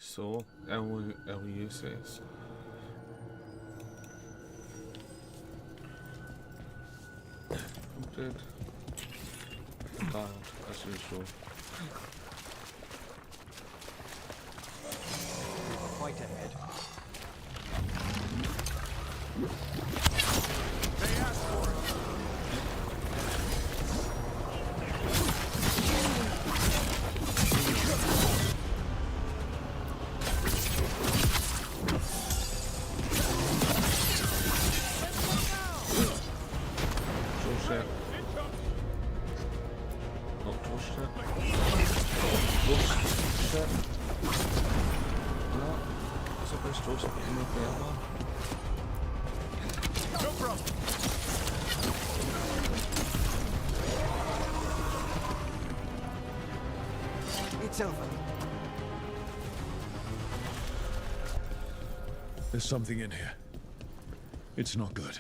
So, LUSS. Completed. Dialed, as usual. Quite ahead. They asked for it. Shit. Not shit. Shit. No. Supposed to in the other. No problem. It's over. There's something in here. It's not good.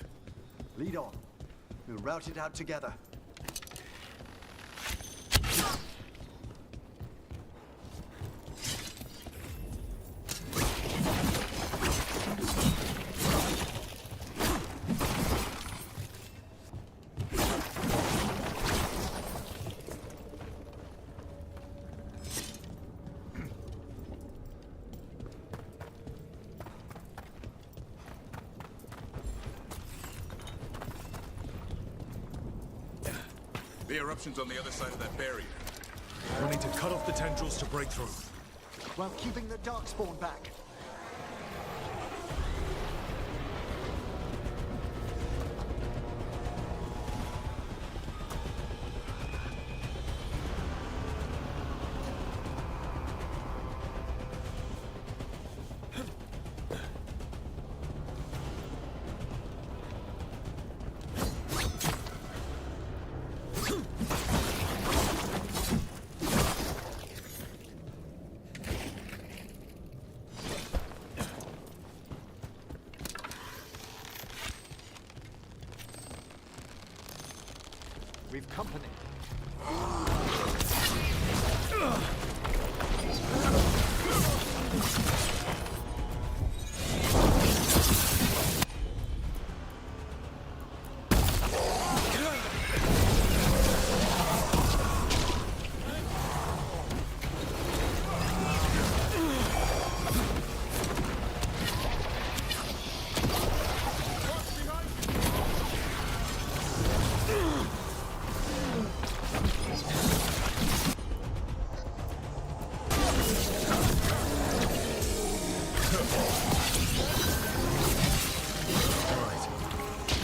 Lead on. We'll route it out together. The eruption's on the other side of that barrier. We need to cut off the tendrils to break through. While keeping the darkspawn back. We've company.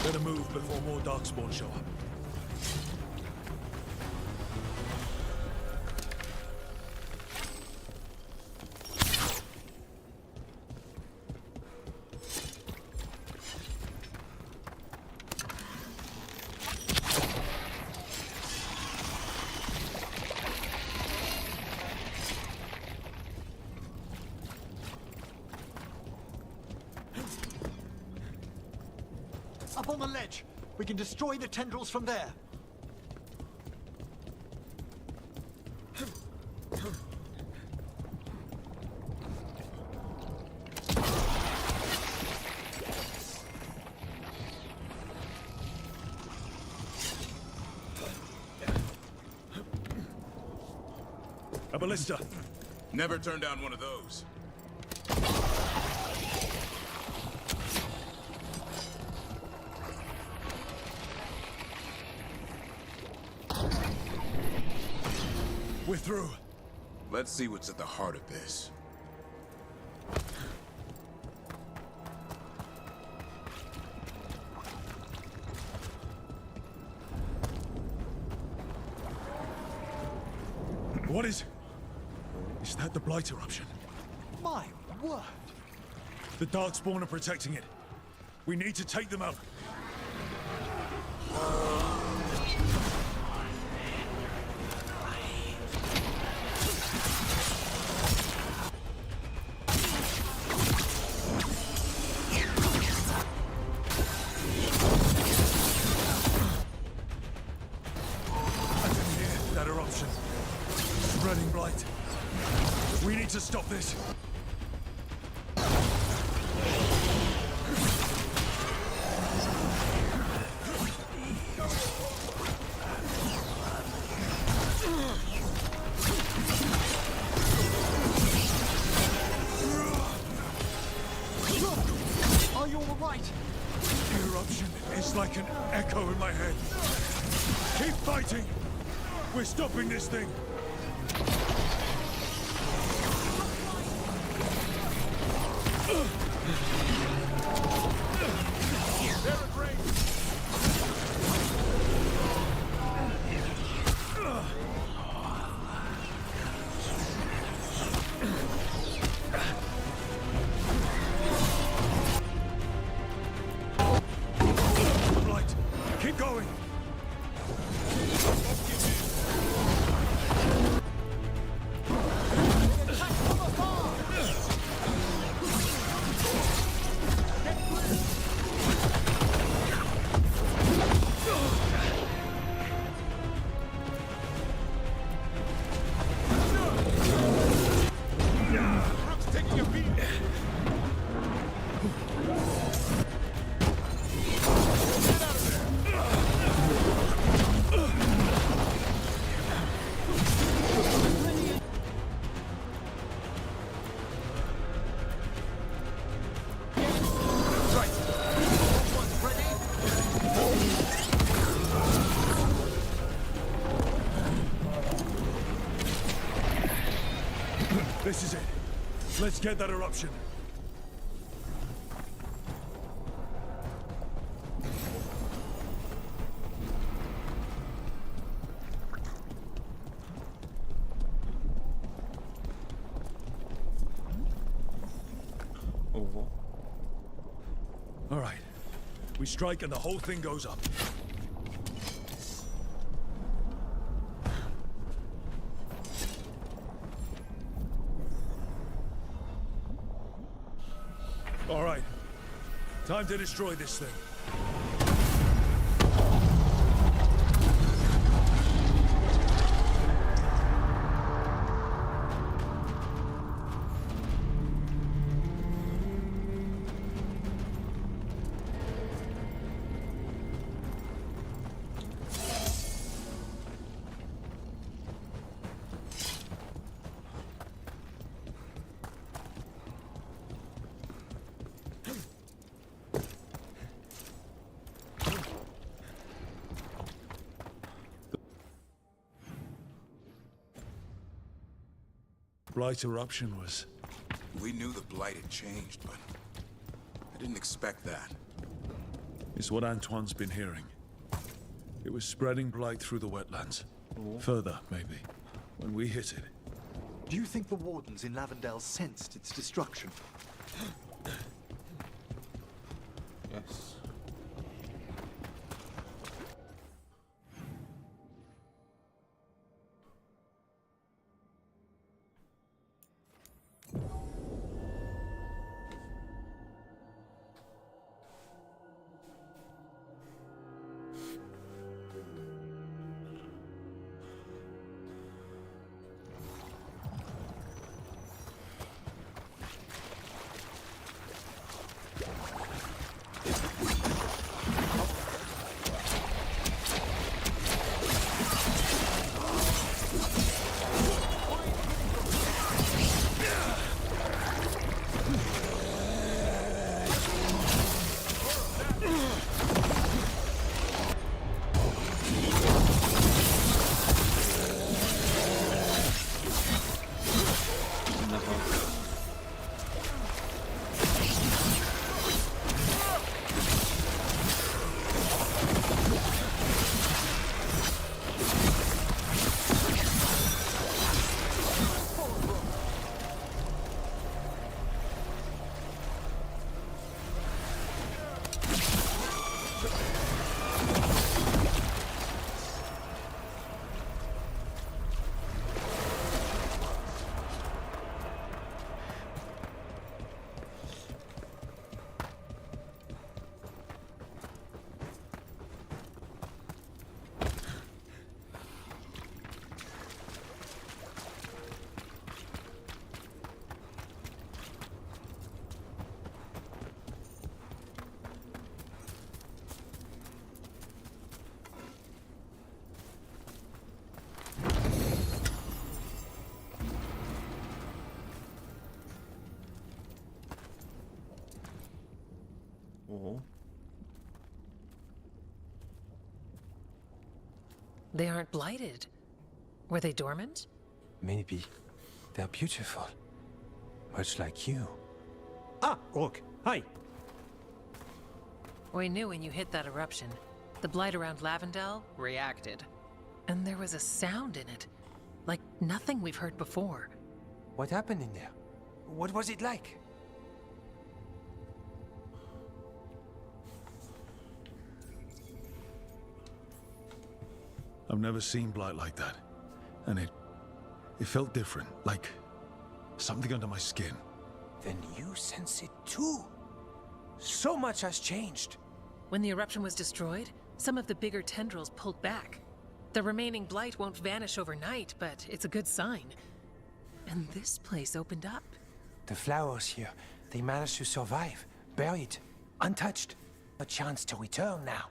Better move before more darkspawn show up. Up on the ledge. We can destroy the tendrils from there. A ballista. Never turn down one of those. We're through. Let's see what's at the heart of this. What is... Is that the Blight eruption? My word! The Darkspawn are protecting it. We need to take them out. I can hear that eruption. Spreading blight. We need to stop this. ahead. Keep fighting! We're stopping this thing! Right, keep going! Taking a beat. This is it. Let's get that eruption. Oh. All right. We strike and the whole thing goes up. All right. Time to destroy this thing. Blight eruption was... We knew the Blight had changed, but I didn't expect that. It's what Antoine's been hearing. It was spreading blight through the wetlands. Further, maybe. When we hit it. Do you think the wardens in Lavendale sensed its destruction? Yes. They aren't blighted. Were they dormant? Maybe. They're beautiful. Much like you. Ah, Rook. Hi. We knew when you hit that eruption. The blight around Lavendel reacted. And there was a sound in it. Like nothing we've heard before. What happened in there? What was it like? I've never seen blight like that. And it felt different, like something under my skin. Then you sense it too. So much has changed. When the eruption was destroyed, some of the bigger tendrils pulled back. The remaining blight won't vanish overnight, but it's a good sign. And this place opened up. The flowers here, they managed to survive, buried, untouched. A chance to return now.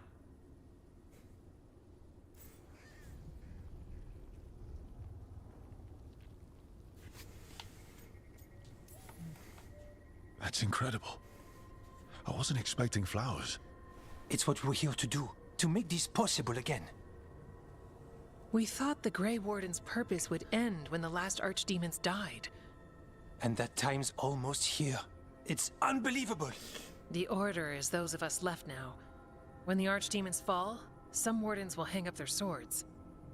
That's incredible. I wasn't expecting flowers. It's what we're here to do, to make this possible again. We thought the Grey Warden's purpose would end when the last archdemons died. And that time's almost here. It's unbelievable. The Order is those of us left now. When the archdemons fall, some wardens will hang up their swords.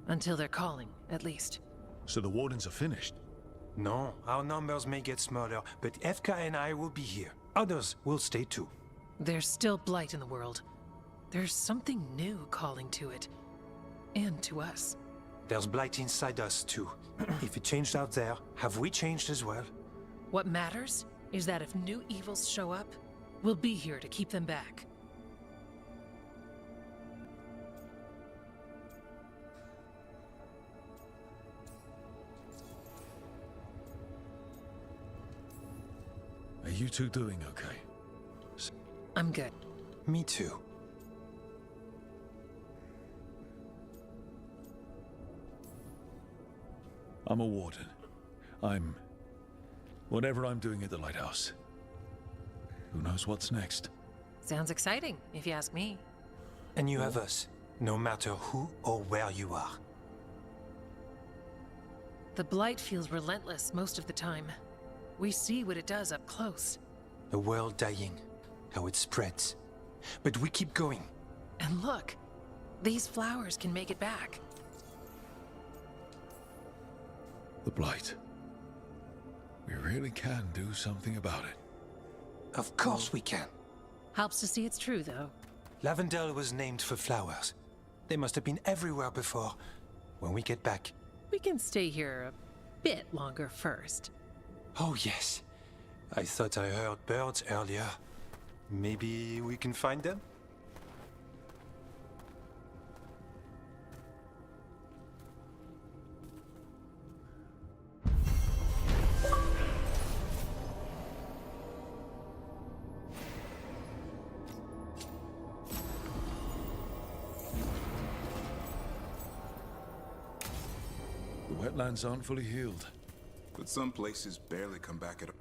Until they're calling, at least. So the Wardens are finished. No, our numbers may get smaller, but FK and I will be here. Others will stay too. There's still blight in the world. There's something new calling to it. And to us. There's blight inside us too. If it changed out there, have we changed as well? What matters is that if new evils show up, we'll be here to keep them back. Are you two doing okay? I'm good. Me too. I'm a warden. Whatever I'm doing at the lighthouse. Who knows what's next? Sounds exciting, if you ask me. And you have us, no matter who or where you are. The blight feels relentless most of the time. We see what it does up close. The world dying, how it spreads. But we keep going. And look, these flowers can make it back. The blight. We really can do something about it. Of course we can. Helps to see it's true, though. Lavendel was named for flowers. They must have been everywhere before. When we get back... We can stay here a bit longer first. Oh yes. I thought I heard birds earlier. Maybe we can find them? The wetlands aren't fully healed. But some places barely come back at all.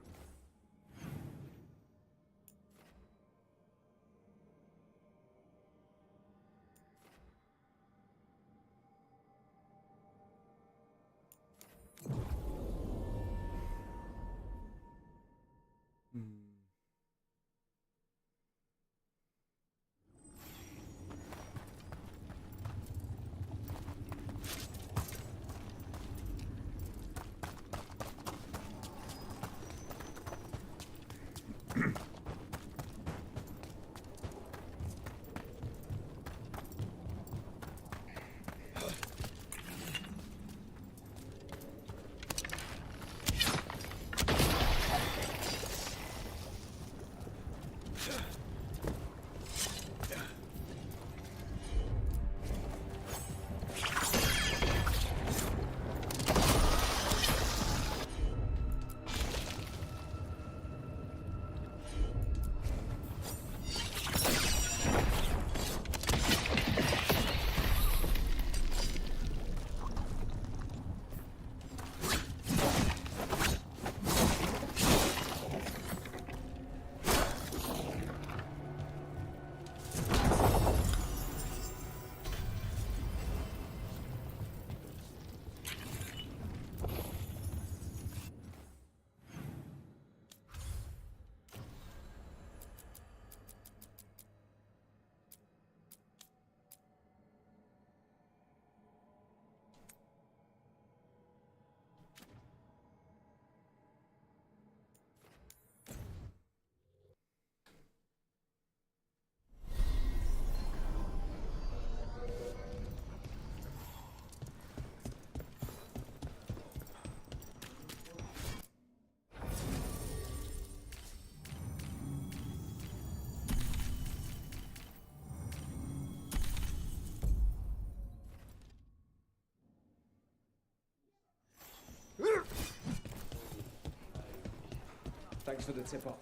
Thanks for the tip-off.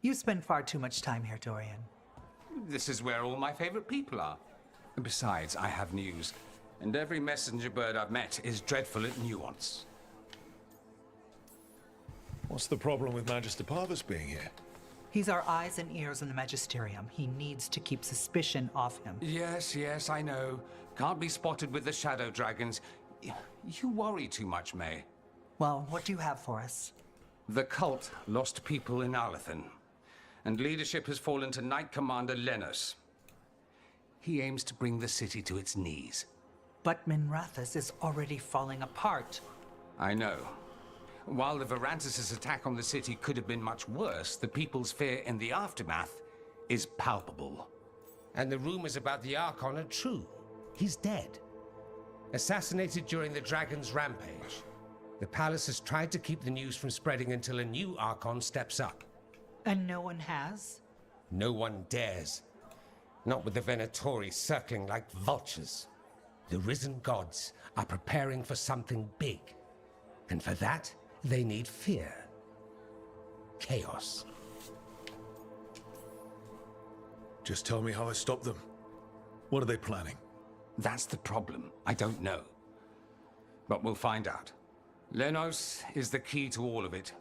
You spend far too much time here, Dorian. This is where all my favorite people are. Besides, I have news. And every messenger bird I've met is dreadful at nuance. What's the problem with Magister Parvus being here? He's our eyes and ears in the Magisterium. He needs to keep suspicion off him. Yes, I know. Can't be spotted with the shadow dragons. You worry too much, May. Well, what do you have for us? The cult lost people in Arlethan, and leadership has fallen to Knight Commander Lenos. He aims to bring the city to its knees. But Minrathous is already falling apart. I know. While the Varantis' attack on the city could have been much worse, the people's fear in the aftermath is palpable. And the rumors about the Archon are true. He's dead. Assassinated during the Dragon's rampage. The palace has tried to keep the news from spreading until a new Archon steps up. And no one has? No one dares. Not with the Venatori circling like vultures. The risen gods are preparing for something big. And for that, they need fear. Chaos. Just tell me how I stop them. What are they planning? That's the problem. I don't know. But we'll find out. Lenos is the key to all of it.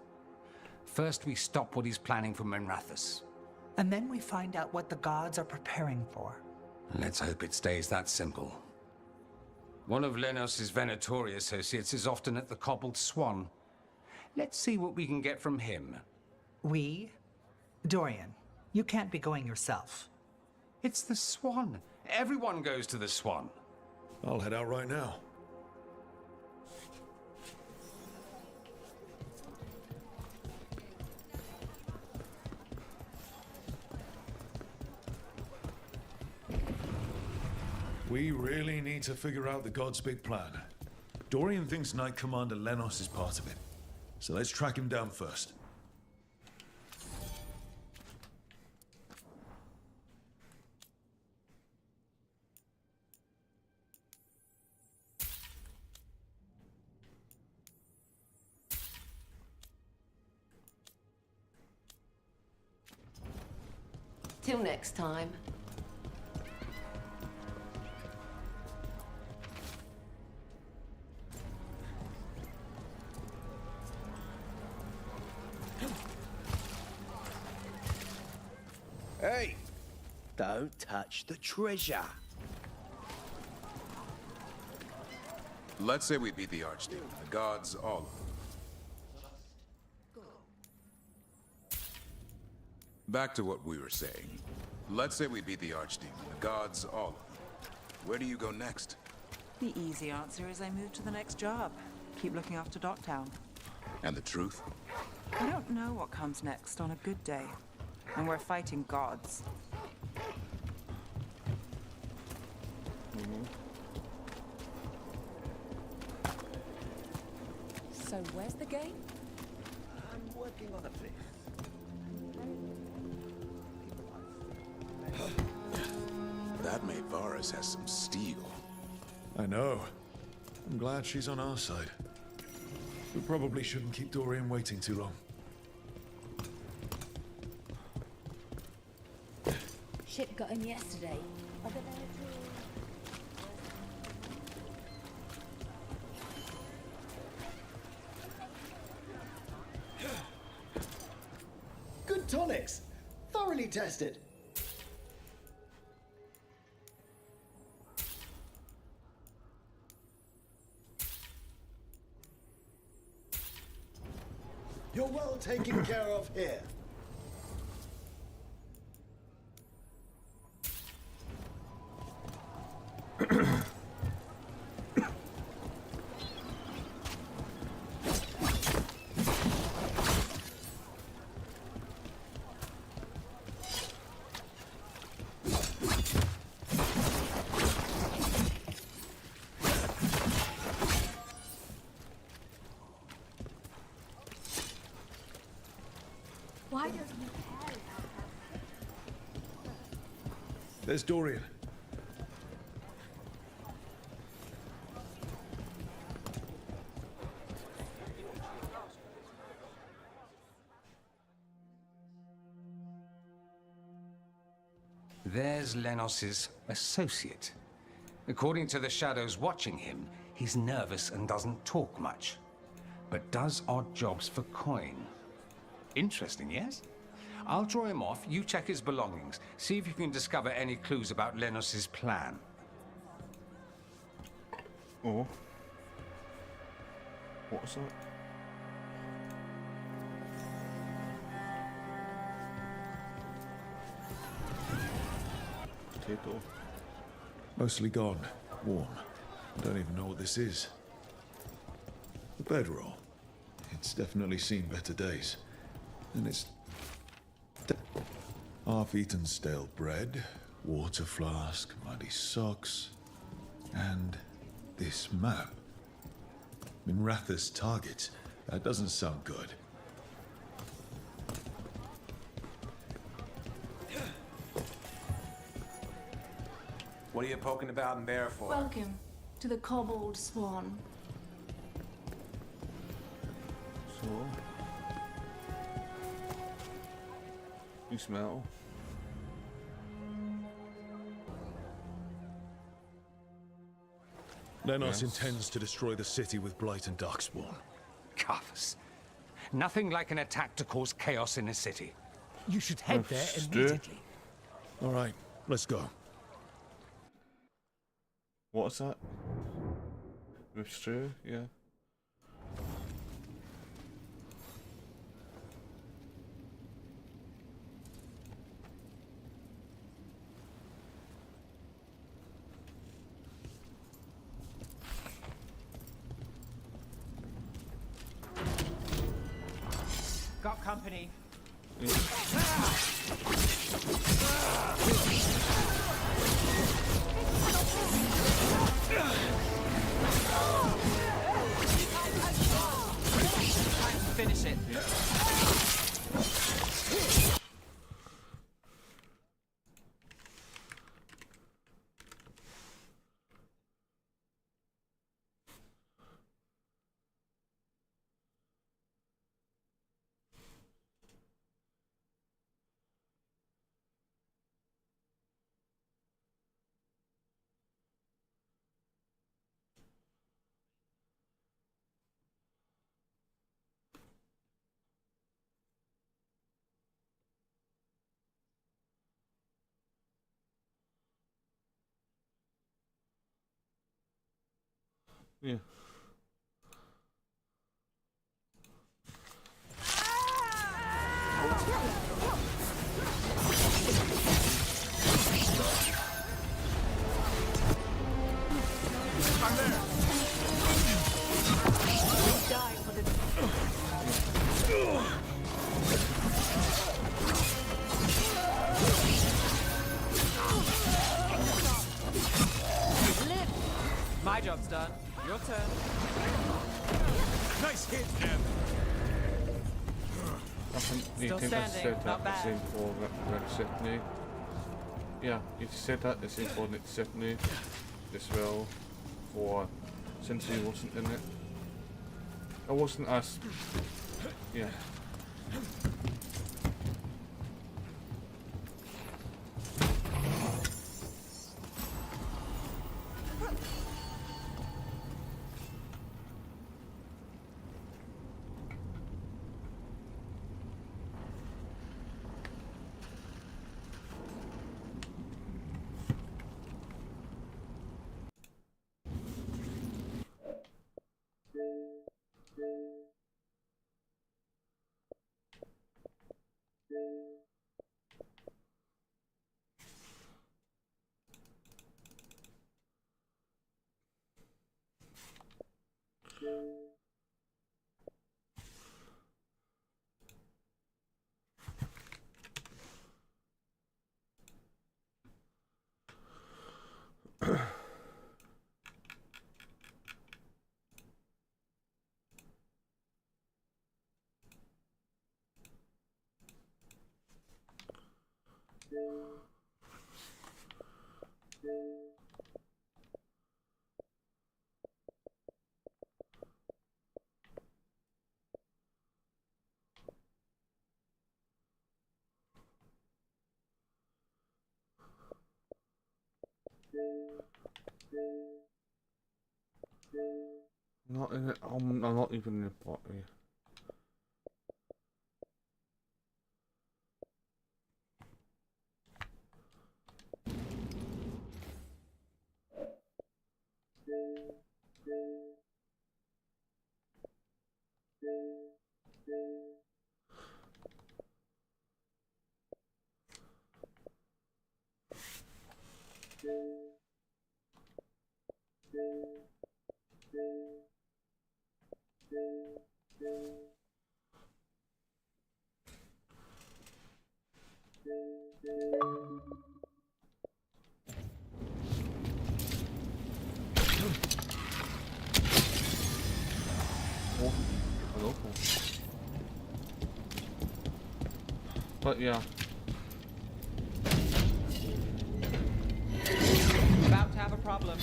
First, we stop what he's planning for Minrathous. And then we find out what the gods are preparing for. Let's hope it stays that simple. One of Lenos' Venatori associates is often at the Cobbled Swan. Let's see what we can get from him. We? Dorian, you can't be going yourself. It's the Swan. Everyone goes to the Swan. I'll head out right now. We really need to figure out the God's big plan. Dorian thinks Knight Commander Lenos is part of it. So let's track him down first. Till next time. Hey! Don't touch the treasure. Let's say we beat the Archdemon. The gods, all of them. Back to what we were saying. Let's say we beat the Archdemon. The gods, all of them. Where do you go next? The easy answer is I move to the next job. Keep looking after Docktown. And the truth? I don't know what comes next on a good day. And we're fighting gods. So where's the game? I'm working on a fix. That maid Varus has some steel. I know. I'm glad she's on our side. We probably shouldn't keep Dorian waiting too long. Ship got in yesterday. Are the Good tonics. Thoroughly tested. You're well taken care of here. Why doesn't he care about There's Dorian. as Lenos's associate. According to the shadows watching him, he's nervous and doesn't talk much, but does odd jobs for coin. Interesting, yes? I'll draw him off, you check his belongings, see if you can discover any clues about Lenos's plan. Oh. What was that? Potato. Mostly gone. Warm. I don't even know what this is. A bedroll. It's definitely seen better days. And it's... half-eaten stale bread, water flask, muddy socks, and this map. Minratha's target. That doesn't sound good. What are you poking about in there for? Welcome to the Cobbled Swan. So. You smell. Lenos intends to destroy the city with Blight and Darkspawn. Cuffs. Nothing like an attack to cause chaos in a city. You should head there immediately. All right, let's go. What is that? With stew, yeah. Got company. Finish it. Yeah. I'm there. Die for the... My job's done. Your turn. Nice hit, Em. I think you Still think I standing, said that not the bad. same for Red Sydney. Yeah, you said that the same for Red Sydney as well, for since he wasn't in it. I wasn't as yeah. Not in it. I'm not even in the pottery. Oh, hello. But yeah. About to have a problem.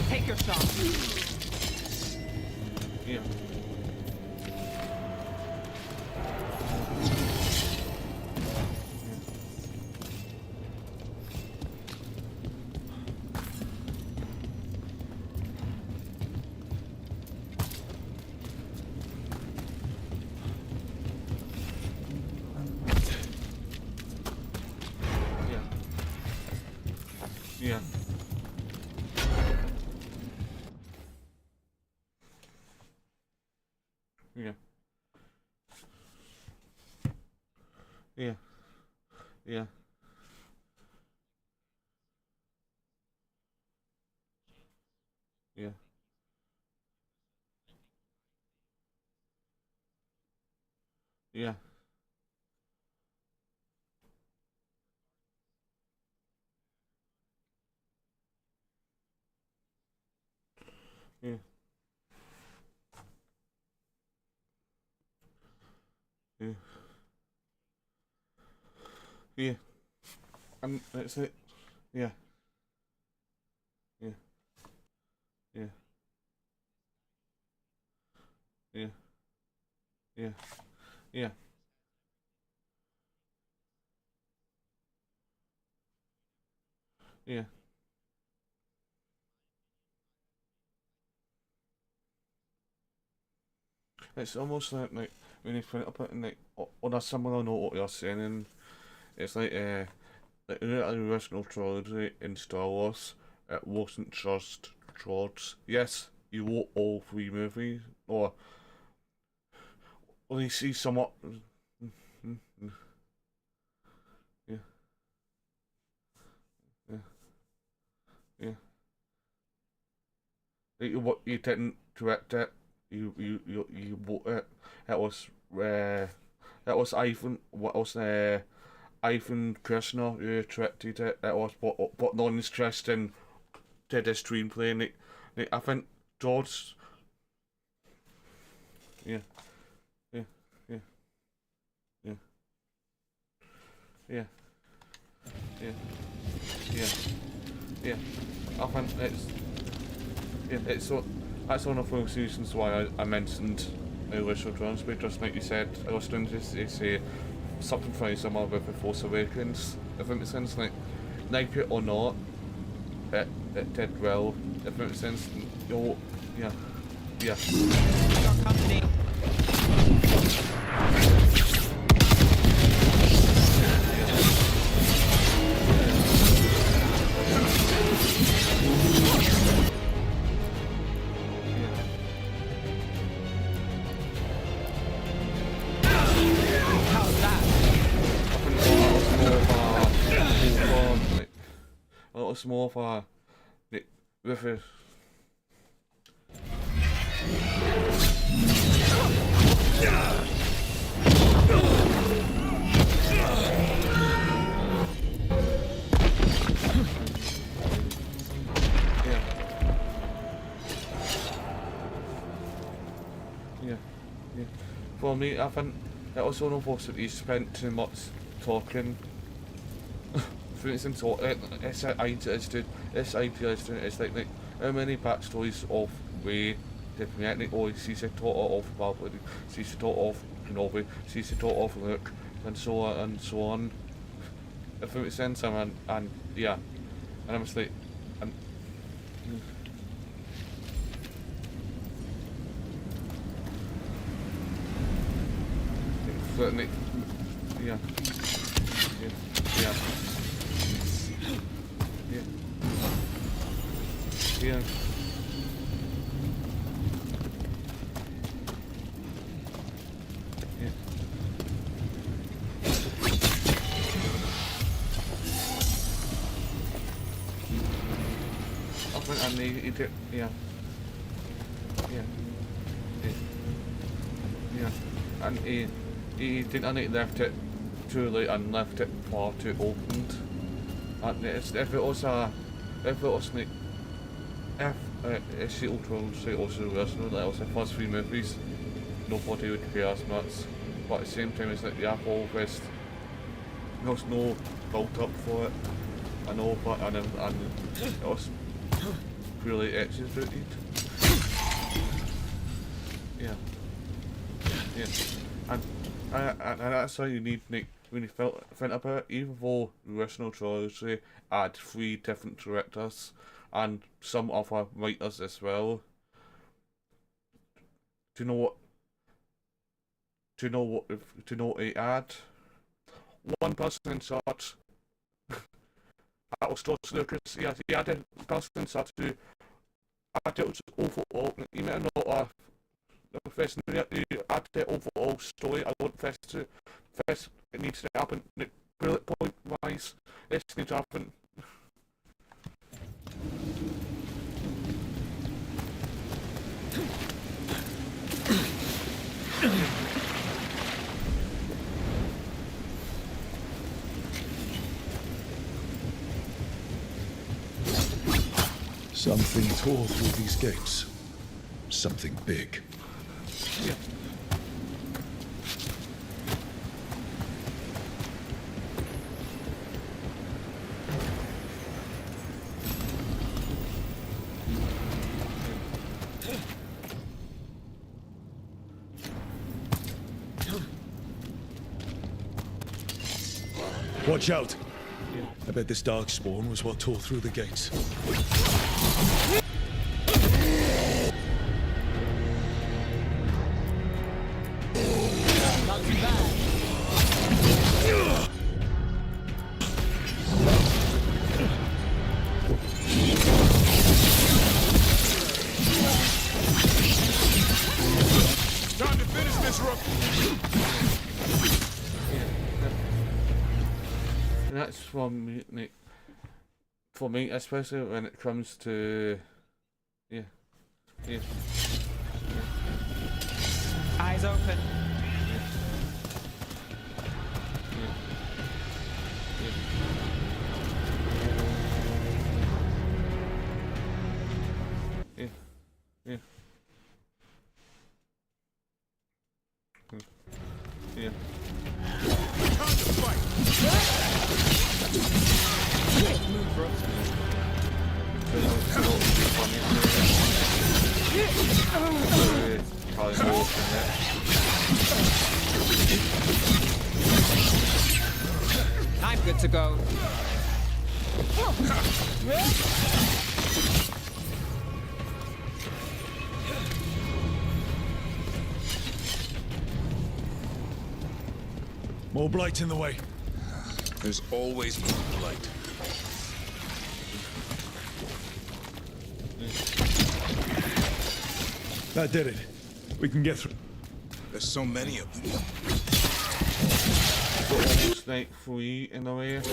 Take your shot. Yeah. Yeah. Yeah. Yeah. Yeah. Yeah. Yeah. Yeah. Yeah. Yeah. And that's it. Yeah. Yeah. Yeah. Yeah. Yeah. Yeah. Yeah. It's almost like when you put it up in like on a similar note what you're saying, and it's like in the original trilogy in Star Wars, it wasn't just George. Yes, you wrote all three movies, or you see somewhat. Yeah. Yeah. Yeah. What you didn't direct it, you wrote it. It was it was Ivan. What was Ivan Krishna who directed it. It was but non-interesting did a screenplay. And I think George. Yeah. Yeah. Yeah. Yeah. Yeah. Yeah. Yeah. Yeah. I think it's so that's one of the reasons why I mentioned Richard Ransby, just like you said. I was going to say something very similar with The Force Awakens, if it makes sense. Like it or not, it did well, if it makes sense. Yeah. Yeah. Your company. It's more of a with a yeah. For me, I think it was one of us that he spent too much talking. For instance, it's idealistic. It's like how many backstories of Ray different ethnic or sees it taught of Barbara, sees it taught of Kenobi, sees it taught of Luke, and so on. If it makes sense, and yeah, and I'm just like, and yeah, yeah. And he did, yeah, and he didn't left it too late and left it far too opened. And if it was like, if she also original, like it was the first 3 movies, nobody would care as much. But at the same time, it's like the Apple West, there's no built up for it. I know, but and it was really exaggerated. Yeah, and that's how you need, like, when you think about it. Even though the original trilogy had 3 different directors and some other writers as well. Do you know what it had? One person in charge. That was George Lucas. He had a person in charge who had it overall. You may not first had the overall story. I want first it needs to happen, bullet point wise. This needs to happen. Something tore through these gates. Something big. Yeah. Watch out! I bet this dark spawn was what tore through the gates. Not too bad. Time to finish this, rookie. And that's for me, especially when it comes to, yeah. Eyes open. Yeah. Time to fight. I'm good to go. More blight in the way. There's always more blight. That did it. We can get through. There's so many of them. Snake 3 in a way. Watch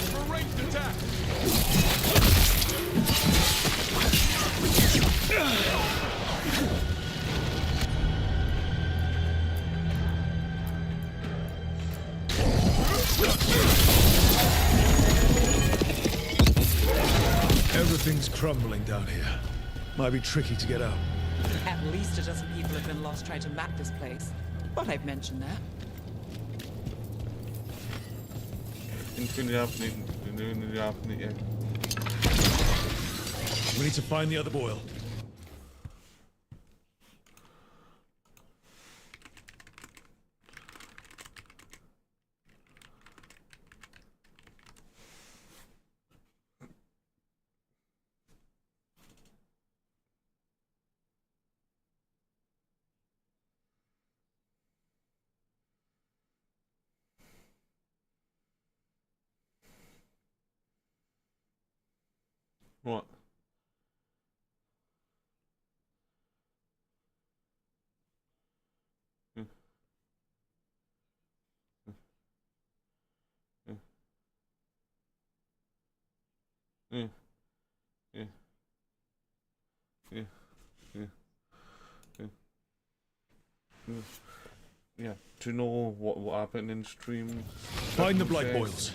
for ranged attack. Everything's crumbling down here. Might be tricky to get out. At least a dozen people have been lost trying to map this place. But I've mentioned that. Yeah. We need to find the other boil. What? Mm. Mm. Mm. Yeah. Yeah. Yeah. Yeah. Yeah. Yeah. To know what happened in stream. Find the blight boils.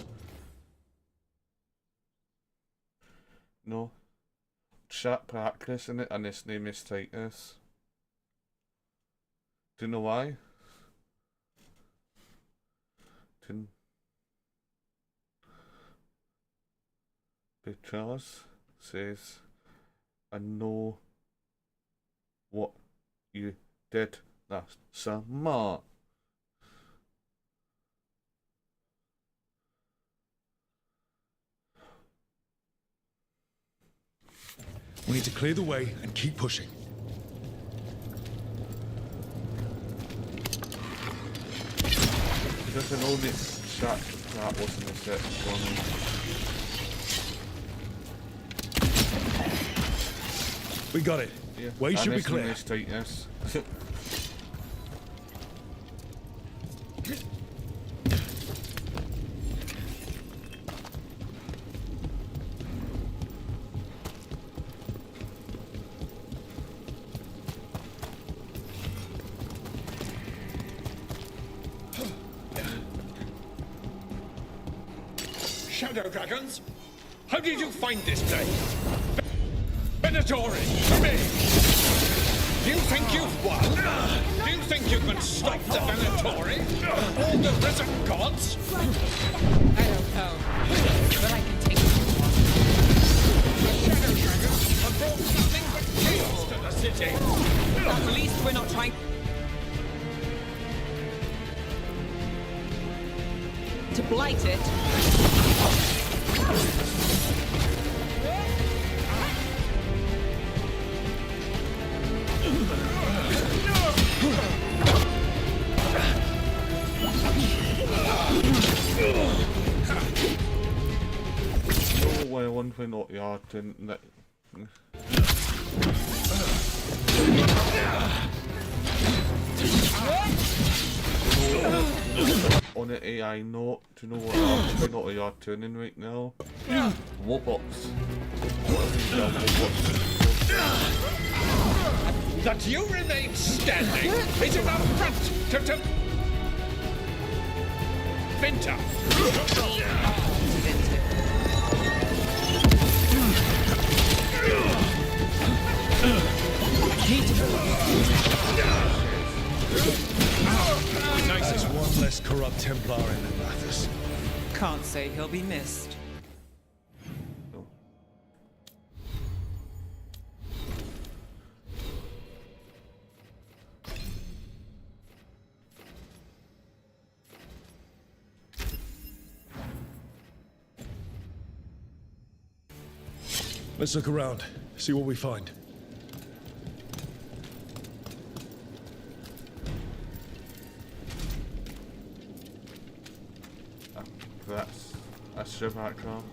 No. Chat practice in it, and his name is Titus. Do you know why? Because says, I know what you did last summer. We need to clear the way and keep pushing. Because I know this chat that wasn't a set one. We got it. Yeah. Way should be his clear. name is Titus. Shadow dragons? How did you find this place? Venatori, for me! Do you think you've won? Do you think you can stop the Venatori? All the risen gods? I don't know, but I can take it. The Shadow dragons have brought nothing but chaos to the city! At least we're not trying to blight it. No way, one thing not yard didn't. On the AI note, do you know what we're not a yard turning right now? Robots. That you remain standing is an affront to Vinta! There's one less corrupt Templar in Atlantis. Can't say he'll be missed. Let's look around, see what we find. That's your background.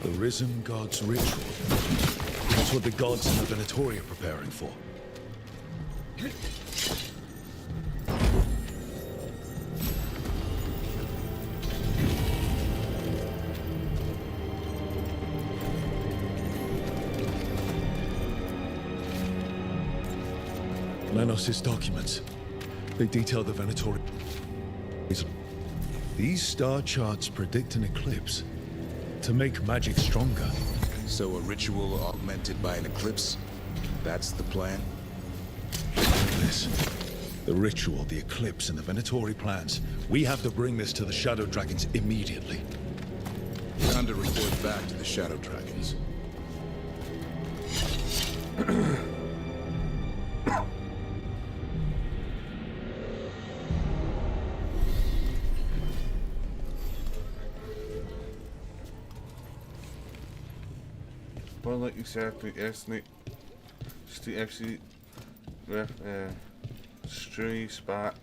The Risen God's ritual. That's what the gods in the Venatori are preparing for. Lenos' documents. They detail the Venatori. These star charts predict an eclipse to make magic stronger. So a ritual augmented by an eclipse? That's the plan? This. The ritual, the eclipse, and the Venatori plans. We have to bring this to the Shadow Dragons immediately. Time to report back to the Shadow Dragons. Well, like you said, the estimate, just to actually strays back,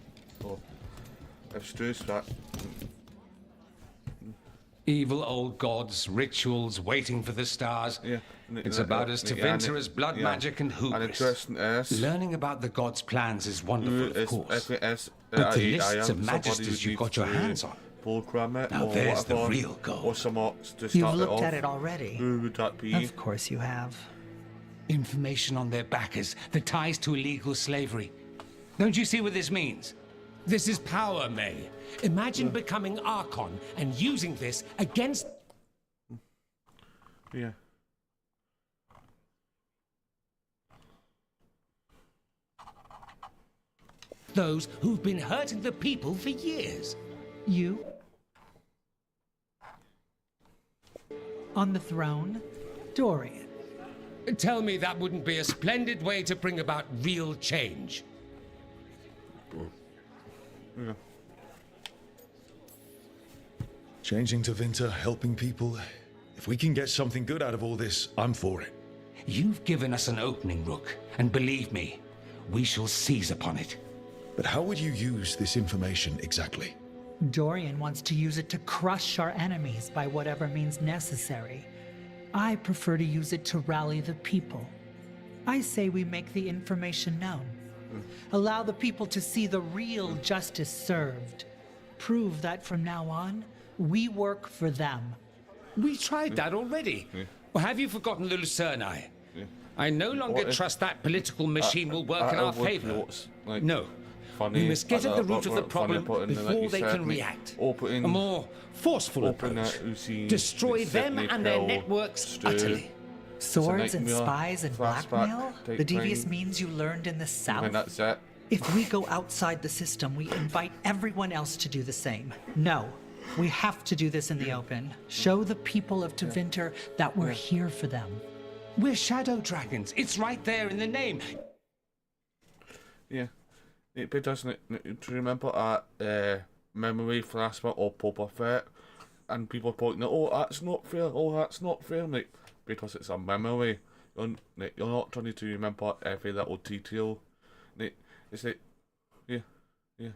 or strays back. Evil old gods, rituals, waiting for the stars. Yeah. It's about as Tevinter as blood magic and hubris. Learning about the gods' plans is wonderful, of course. But the lists of magisters you've got your hands on. Now there's the real gold. You've looked at it already. Who would that be? Of course you have. Information on their backers, the ties to illegal slavery. Don't you see what this means? This is power, May. Imagine becoming Archon and using this against... Yeah. those who've been hurting the people for years. You? On the throne? Dorian. Tell me that wouldn't be a splendid way to bring about real change. Yeah. Changing to Winter, helping people. If we can get something good out of all this, I'm for it. You've given us an opening, Rook, and believe me, we shall seize upon it. But how would you use this information exactly? Dorian wants to use it to crush our enemies by whatever means necessary. I prefer to use it to rally the people. I say we make the information known. Allow the people to see the real justice served. Prove that from now on, we work for them. We tried that already. Or have you forgotten the Lucerni? I no longer trust that political machine will work in our favor. No. We must get at the root of the problem before they can react. A more forceful approach. Destroy them and their networks utterly. Swords and spies and blackmail? The devious means you learned in the South? And that's it. If we go outside the system, we invite everyone else to do the same. No. We have to do this in the open. Show the people of Tevinter that we're here for them. We're shadow dragons. It's right there in the name. Yeah. It doesn't it? Do you remember that memory flashback or Boba Fett? And people pointing out, oh, that's not fair, oh, that's not fair, mate. Because it's a memory. You're not trying to remember every little detail. It's like, yeah. Yeah.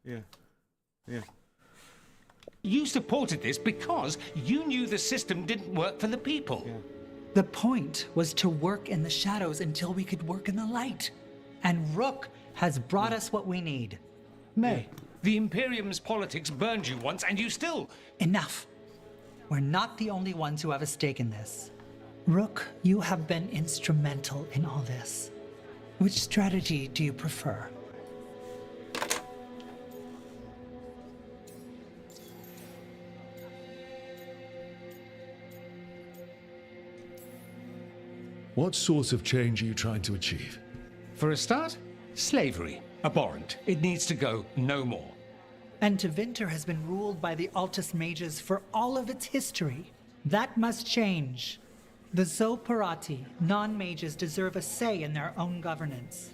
Yeah. You supported this because you knew the system didn't work for the people. The point was to work in the shadows until we could work in the light. And Rook has brought us what we need. May, the Imperium's politics burned you once and you still... Enough. We're not the only ones who have a stake in this. Rook, you have been instrumental in all this. Which strategy do you prefer? What sort of change are you trying to achieve? For a start, slavery. Abhorrent. It needs to go no more. And Tevinter has been ruled by the Altus Mages for all of its history. That must change. The Zoparati, non-mages, deserve a say in their own governance.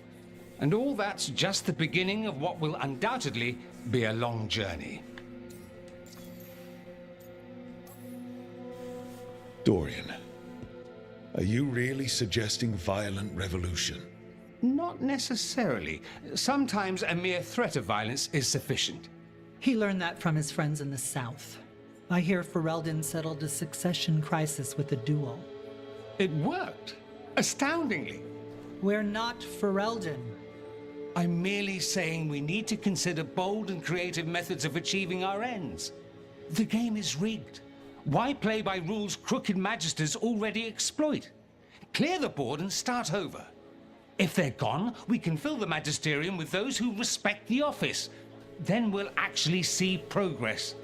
And all that's just the beginning of what will undoubtedly be a long journey. Dorian, are you really suggesting violent revolution? Not necessarily. Sometimes a mere threat of violence is sufficient. He learned that from his friends in the South. I hear Ferelden settled a succession crisis with a duel. It worked. Astoundingly. We're not Ferelden. I'm merely saying we need to consider bold and creative methods of achieving our ends. The game is rigged. Why play by rules crooked magisters already exploit? Clear the board and start over. If they're gone, we can fill the magisterium with those who respect the office. Then we'll actually see progress.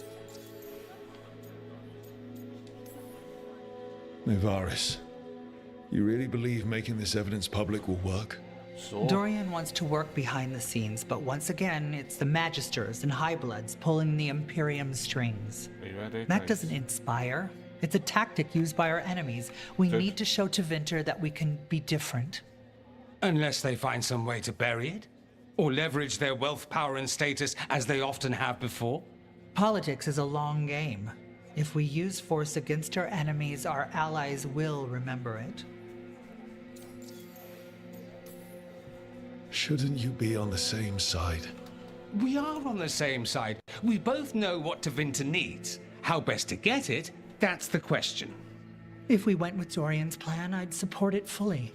Nevaris, you really believe making this evidence public will work? Dorian wants to work behind the scenes, but once again, it's the Magisters and Highbloods pulling the Imperium strings. Are you ready? That doesn't inspire. It's a tactic used by our enemies. We need to show Tevinter that we can be different. Unless they find some way to bury it? Or leverage their wealth, power, and status as they often have before? Politics is a long game. If we use force against our enemies, our allies will remember it. Shouldn't you be on the same side? We are on the same side. We both know what Tevinter needs. How best to get it, that's the question. If we went with Dorian's plan, I'd support it fully.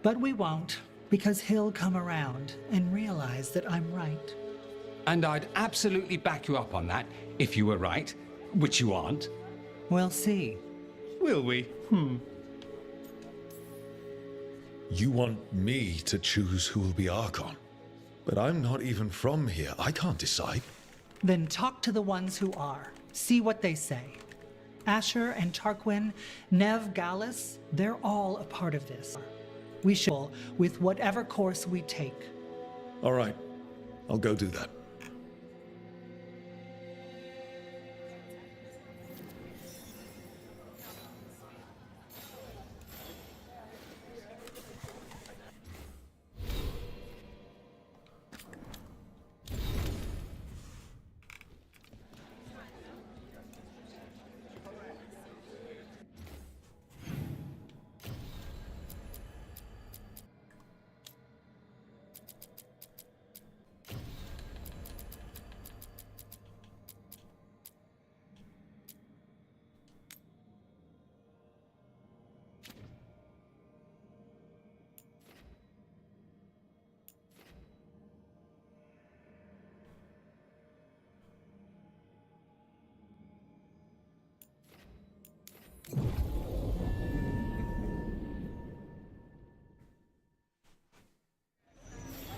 But we won't, because he'll come around and realize that I'm right. And I'd absolutely back you up on that, if you were right, which you aren't. We'll see. Will we? You want me to choose who will be Archon? But I'm not even from here. I can't decide. Then talk to the ones who are. See what they say. Asher and Tarquin, Nev, Gallus, they're all a part of this. We should, with whatever course we take. All right. I'll go do that.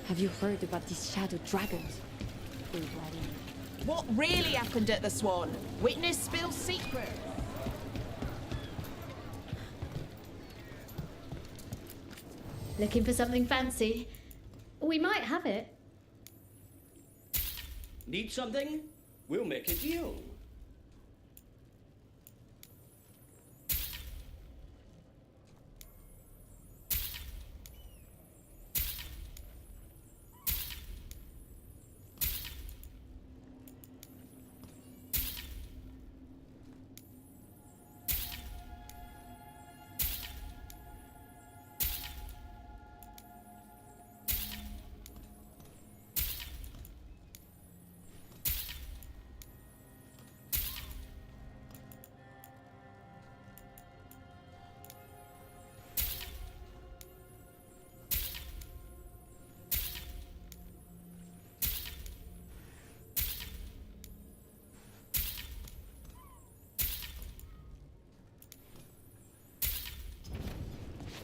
Have you heard about these shadow dragons? What really happened at the Swan? Witness spills secret. Looking for something fancy? We might have it. Need something? We'll make a deal.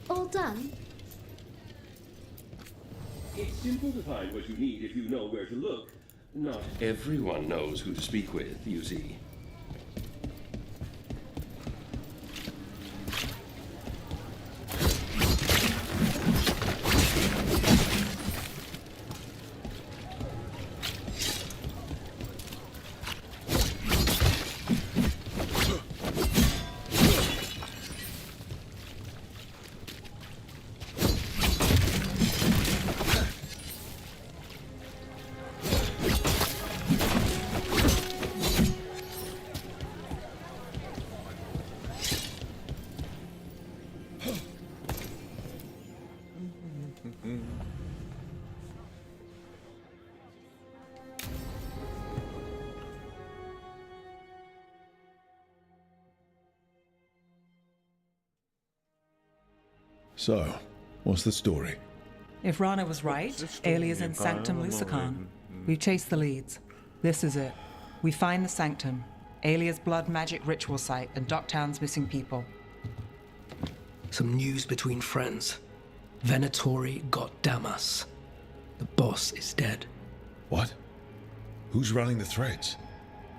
All done? It's simple to find what you need if you know where to look. Not everyone knows who to speak with, you see. So, what's the story? If Rana was right, Aelia's in Sanctum Lucican. We've chased the leads. This is it. We find the Sanctum, Aelia's blood magic ritual site, and Docktown's missing people. Some news between friends. Venatori got Damas. The boss is dead. What? Who's running the threads?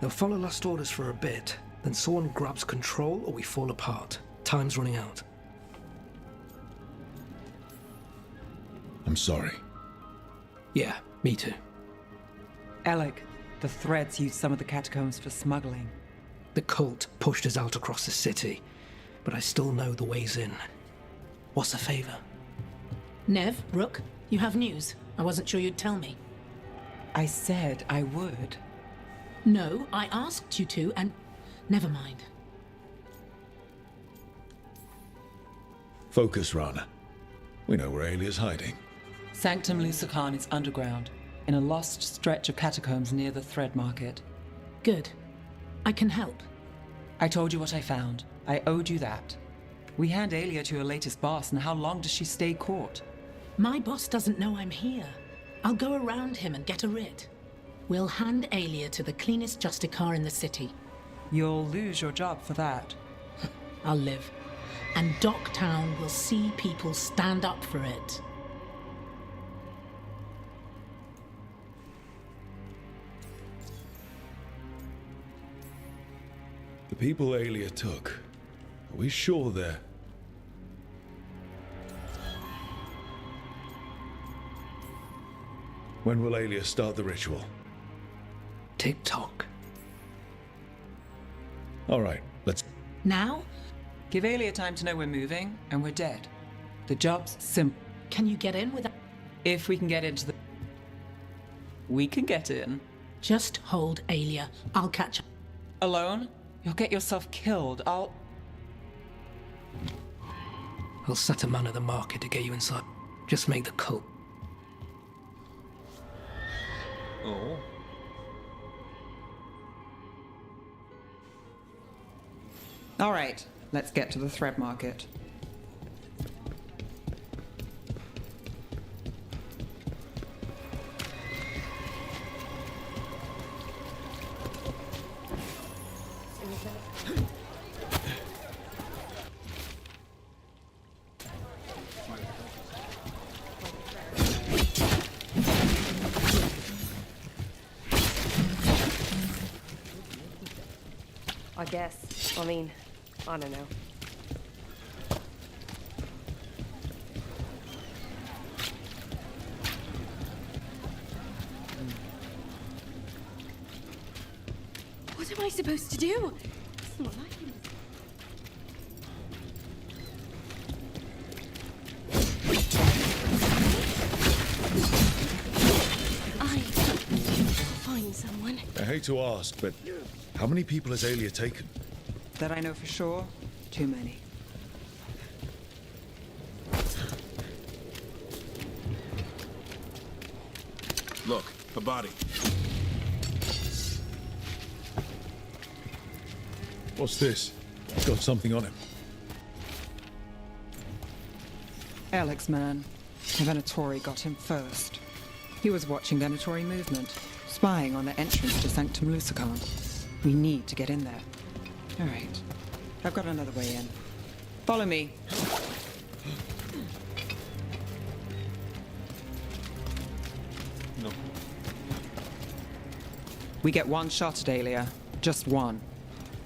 They'll follow last orders for a bit, then someone grabs control or we fall apart. Time's running out. I'm sorry. Yeah, me too. Alec, the threads used some of the catacombs for smuggling. The cult pushed us out across the city, but I still know the ways in. What's the favor? Nev, Rook, you have news. I wasn't sure you'd tell me. I said I would. No, I asked you to, and never mind. Focus, Rana. We know where Alia's hiding. Sanctum Lucican is underground, in a lost stretch of catacombs near the Thread Market. Good. I can help. I told you what I found. I owed you that. We hand Alia to your latest boss, and how long does she stay caught? My boss doesn't know I'm here. I'll go around him and get a writ. We'll hand Alia to the cleanest Justicar in the city. You'll lose your job for that. I'll live. And Docktown will see people stand up for it. The people Alia took, are we sure they're... When will Alia start the ritual? Tick-tock. All right, let's... Now? Give Alia time to know we're moving, and we're dead. The job's simple. Can you get in without... If we can get into the... We can get in. Just hold Alia. I'll catch up. Alone? You'll get yourself killed. I'll set a man at the market to get you inside. Just make the cult. Oh. All right, let's get to the Thread Market. I guess. I mean, I don't know. What am I supposed to do? It's not like him. I'll find someone. I hate to ask, but how many people has Alia taken? That I know for sure, too many. Look, a body. What's this? It's got something on him. Alex, man. The Venatori got him first. He was watching Venatori movement, spying on the entrance to Sanctum Lucican. We need to get in there. All right. I've got another way in. Follow me. No. We get one shot at Alia. Just one.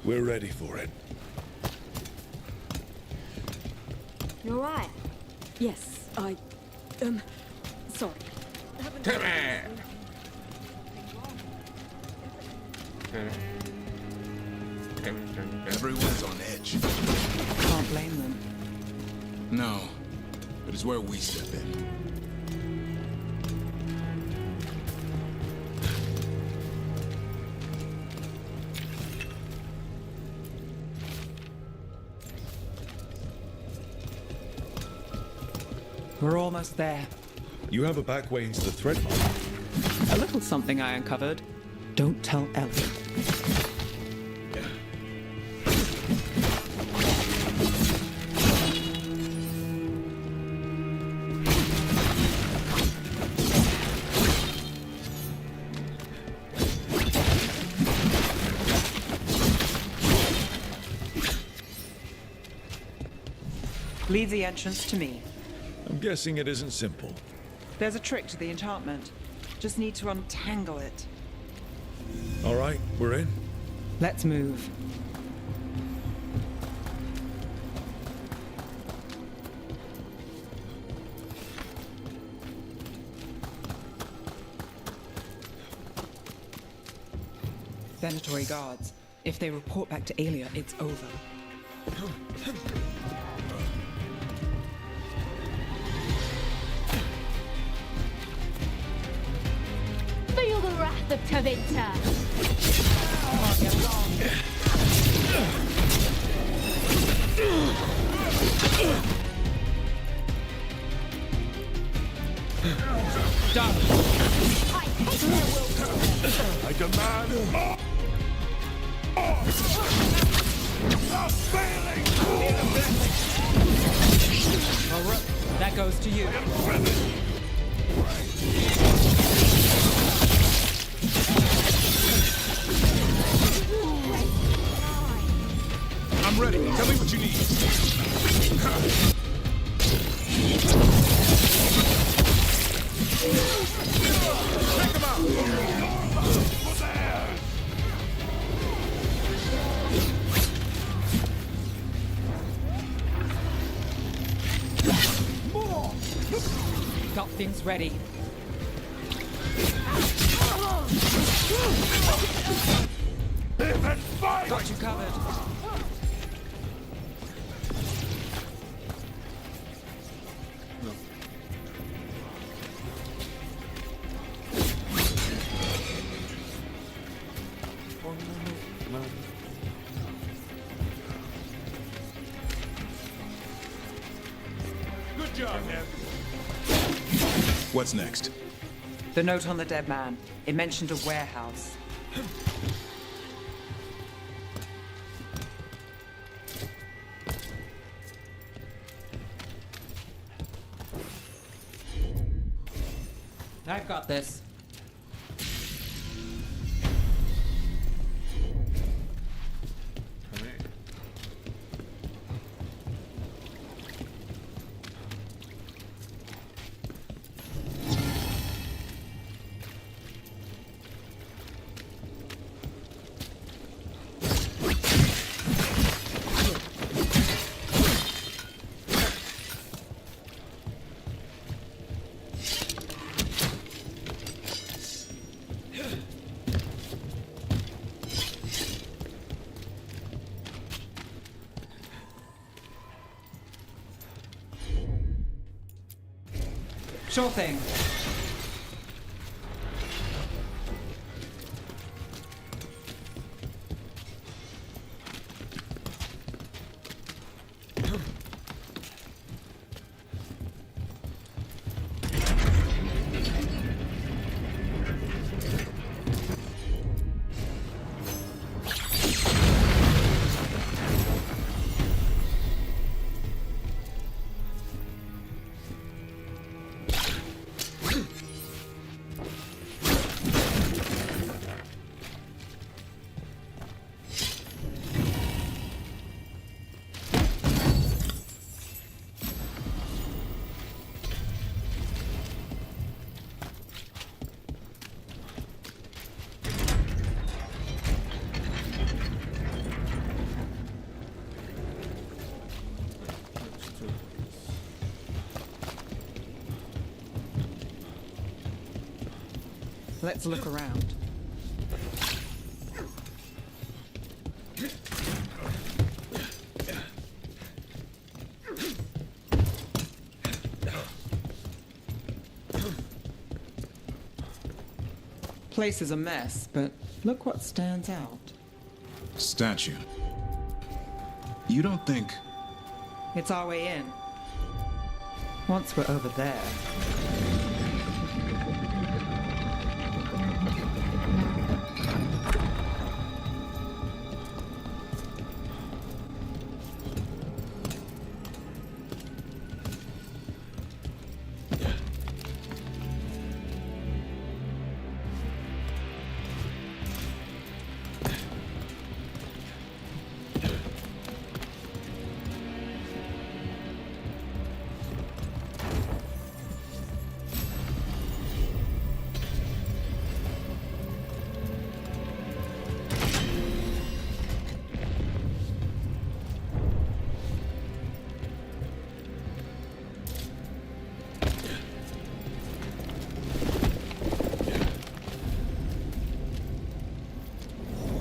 We're ready for it. You all right? Yes, sorry. Come here! Everyone's on edge. Can't blame them. No, but it's where we step in. We're almost there. You have a back way into the Thread Market. A little something I uncovered. Don't tell Ellie. Leave the entrance to me. I'm guessing it isn't simple. There's a trick to the enchantment. Just need to untangle it. All right, we're in. Let's move. Venatori guards. If they report back to Alia, it's over. Feel the wrath of Tavinta! done. I demand more! Stop failing! All right, that goes to you. I'm ready. Tell me what you need. Check him out! Got things ready. Got you covered. Good job, man. What's next? The note on the dead man. It mentioned a warehouse. I've got this. Sure thing. Let's look around. Place is a mess, but look what stands out. Statue. You don't think... It's our way in. Once we're over there...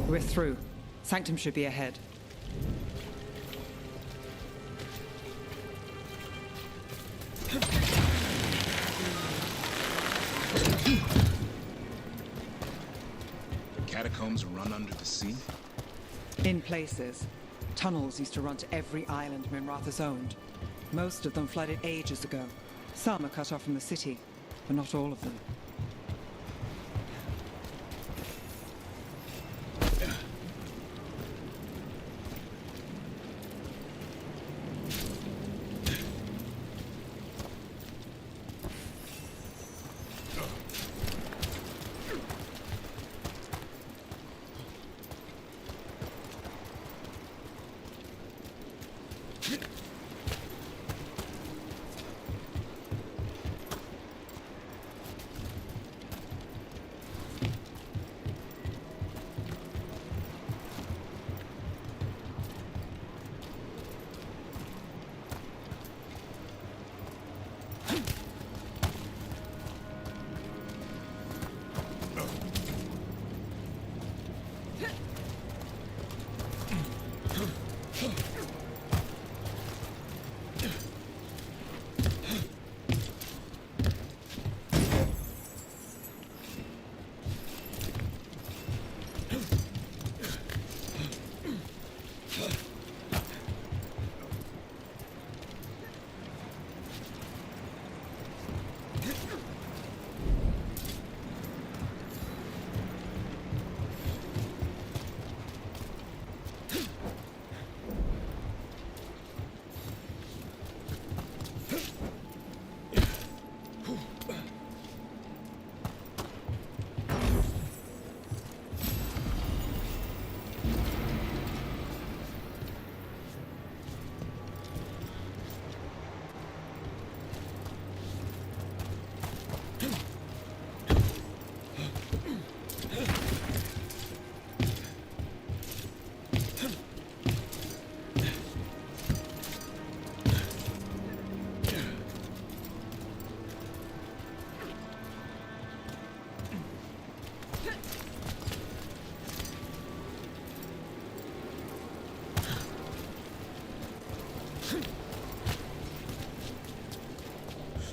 We're through. Sanctum should be ahead. Catacombs run under the sea? In places. Tunnels used to run to every island Minrathous owned. Most of them flooded ages ago. Some are cut off from the city. but not all of them.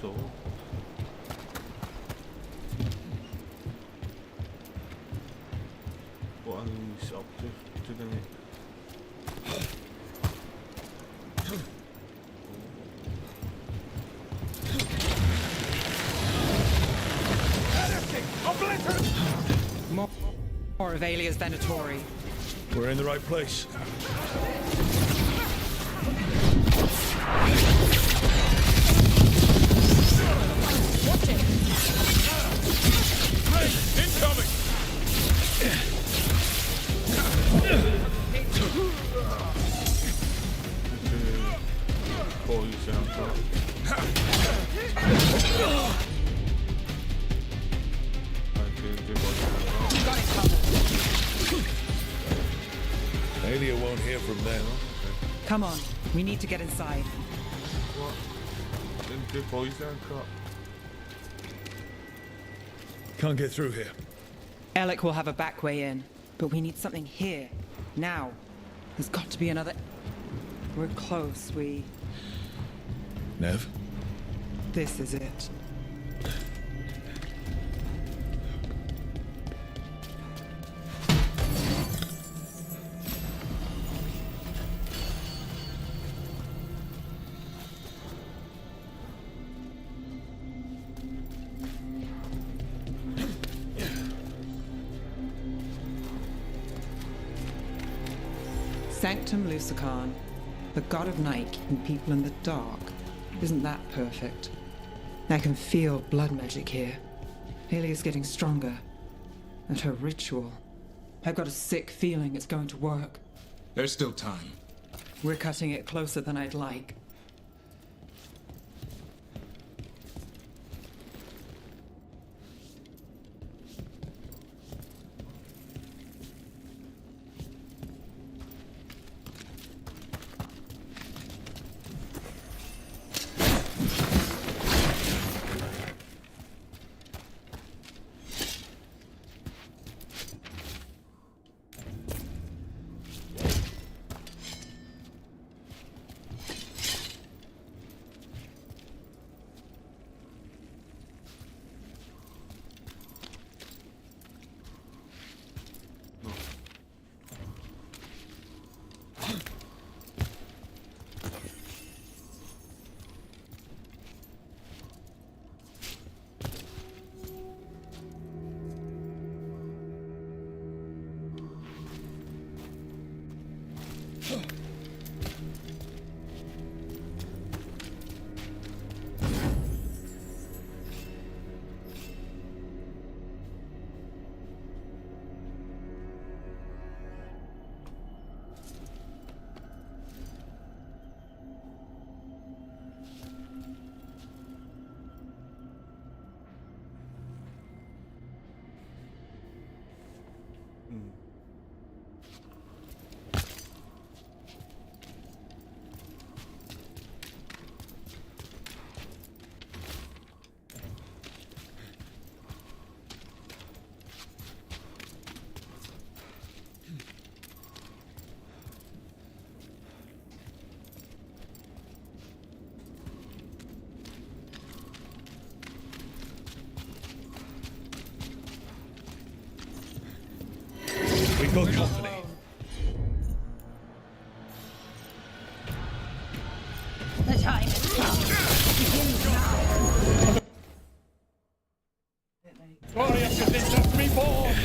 So. What are these up to today? More of Alia's Venatori. We're in the right place. Watch it! Incoming! Alia won't hear from them. Come on, we need to get inside. What? Didn't do poison cut. Can't get through here. Alec will have a back way in, but we need something here, now. There's got to be another... We're close, Nev? This is it. Sanctum Lucican, the god of night keeping people in the dark. Isn't that perfect? I can feel blood magic here. Alia's getting stronger. And her ritual. I've got a sick feeling it's going to work. There's still time. We're cutting it closer than I'd like. We've got company. The time has come. Begin now. Glorious as this left me born!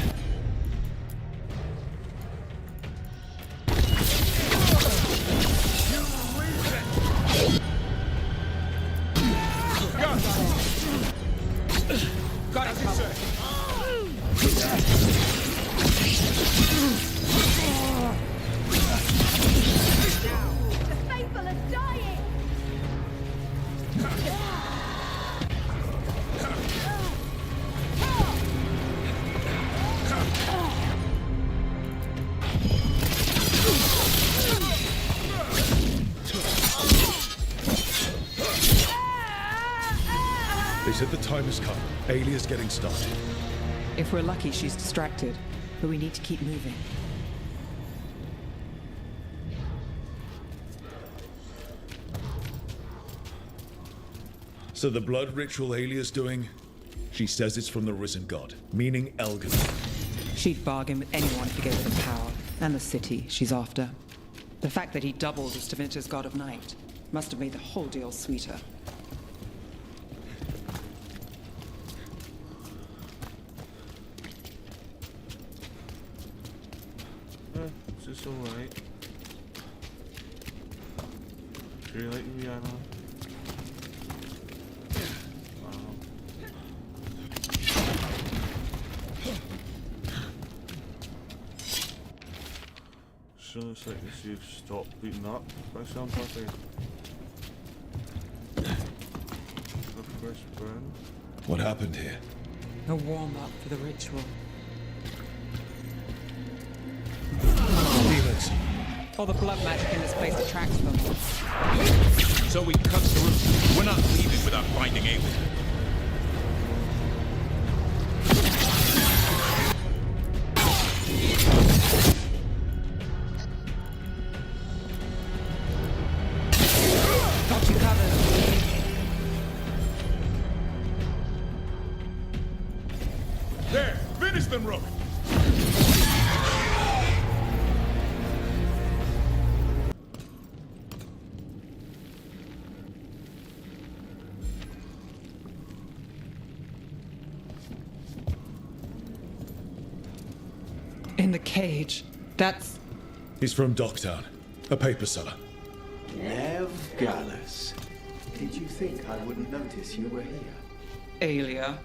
Got it, sir. The faithful are dying. They said the time has come. Alia's getting started. If we're lucky, she's distracted, but we need to keep moving. So the blood ritual Alia's doing, she says it's from the risen god, meaning Elgin. She'd bargain with anyone if he gave her the power, and the city she's after. The fact that he doubled as Devinter's god of night must have made the whole deal sweeter. Is this alright? Do you like Rihanna? Wow. So it's like this, you've stopped beating up by somebody. The first burn. What happened here? A warm-up for the ritual. Demons. All the blood magic in this place attracts them. So we cut through. We're not leaving without finding Alien. Got you covered. There! Finish them, Rook! In the cage. That's... He's from Docktown, a paper seller. Nev Gallus. Did you think I wouldn't notice you were here? Alia.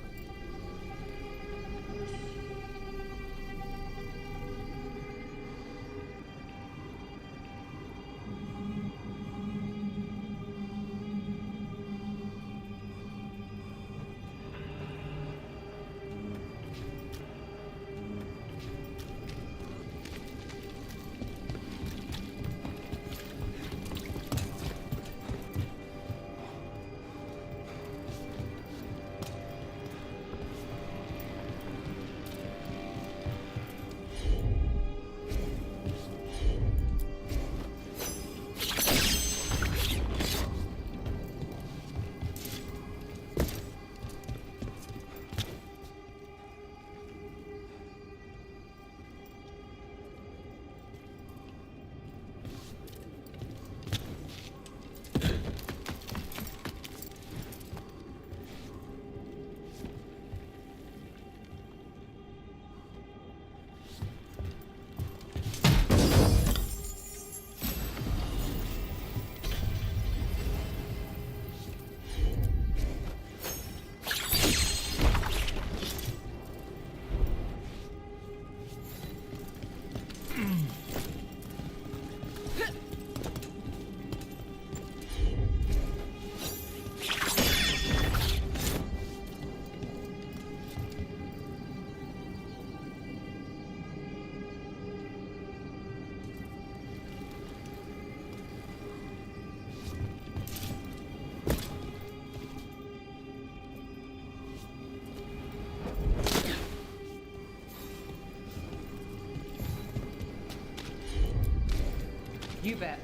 You bet.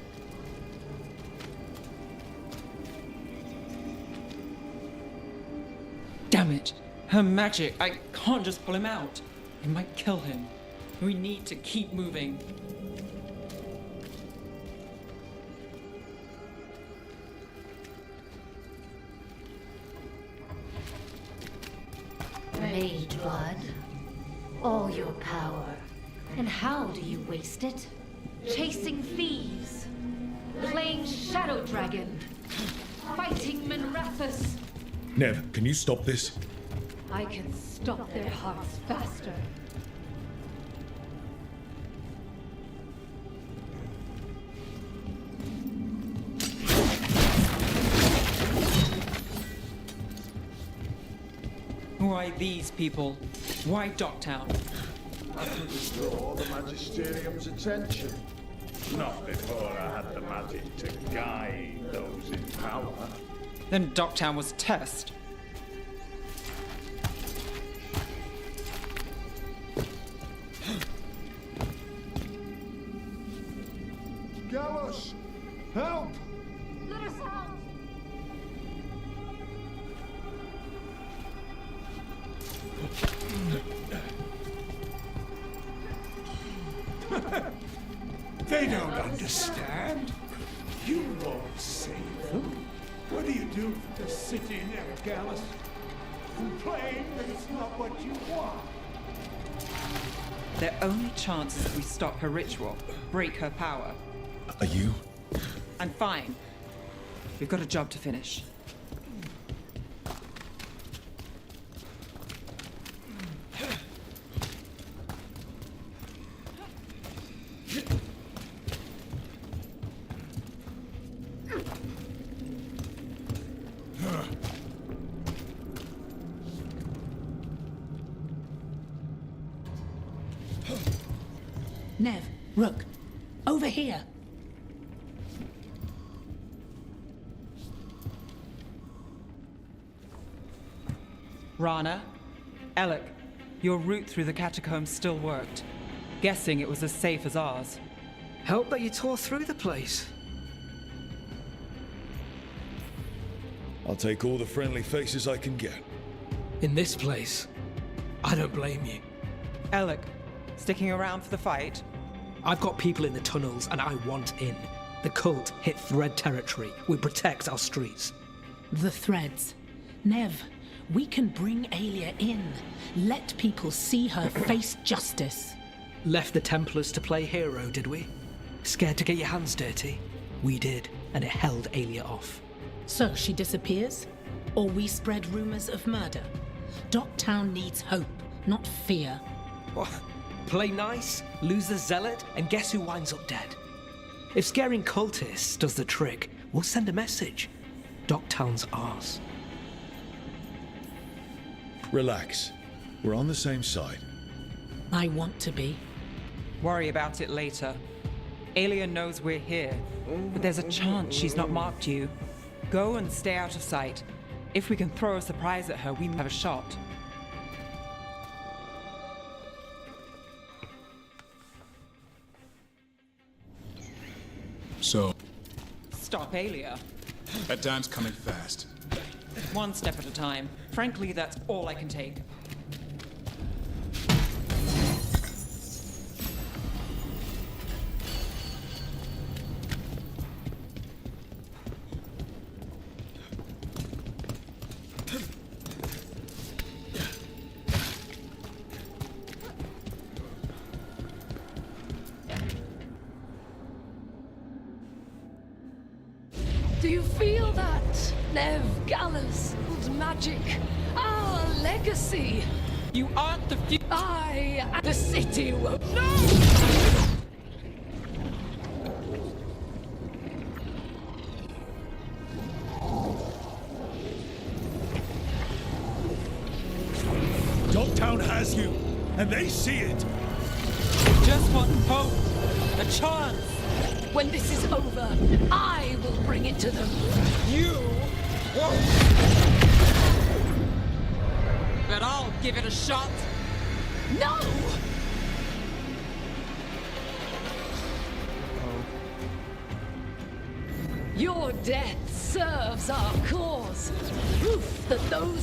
Damn it! Her magic! I can't just pull him out. It might kill him. We need to keep moving. Mage blood. All your power. And how do you waste it? Chasing thieves. Playing Shadow Dragon. Fighting Minrathus. Nev, can you stop this? I can stop their hearts faster. Why these people? Why Docktown? I couldn't draw the Magisterium's attention. Not before I had the magic to guide those in power. Then Docktown was a test. Gallus! Help! Let us out! They don't understand. You won't save them. What do you do for the city now, Gallus? Complain that it's not what you want. Their only chance is if we stop her ritual, break her power. Are you? I'm fine. We've got a job to finish. Nev, Rook, over here. Rana, Alec, your route through the catacombs still worked. Guessing it was as safe as ours. Help that you tore through the place. I'll take all the friendly faces I can get. In this place, I don't blame you. Alec, sticking around for the fight? I've got people in the tunnels and I want in. The cult hit Thread territory. We protect our streets. The threads. Nev, we can bring Aelia in. Let people see her face justice. Left the Templars to play hero, did we? Scared to get your hands dirty? We did, and it held Aelia off. So she disappears? Or we spread rumors of murder? Docktown needs hope, not fear. What? Play nice, lose the zealot, and guess who winds up dead? If scaring cultists does the trick, we'll send a message. Docktown's ours. Relax. We're on the same side. I want to be. Worry about it later. Aelia knows we're here, but there's a chance she's not marked you. Go and stay out of sight. If we can throw a surprise at her, we have a shot. So, Stop Aelia. that time's coming fast. One step at a time. Frankly, that's all I can take. Do you feel that, Nev Gallus? Magic, our legacy. You aren't the the city will. No! Docktown has you, and they see it. Just want hope, a chance. When this is over, I will bring it to them. You won't. But I'll give it a shot. No! Your death serves our cause. Proof that those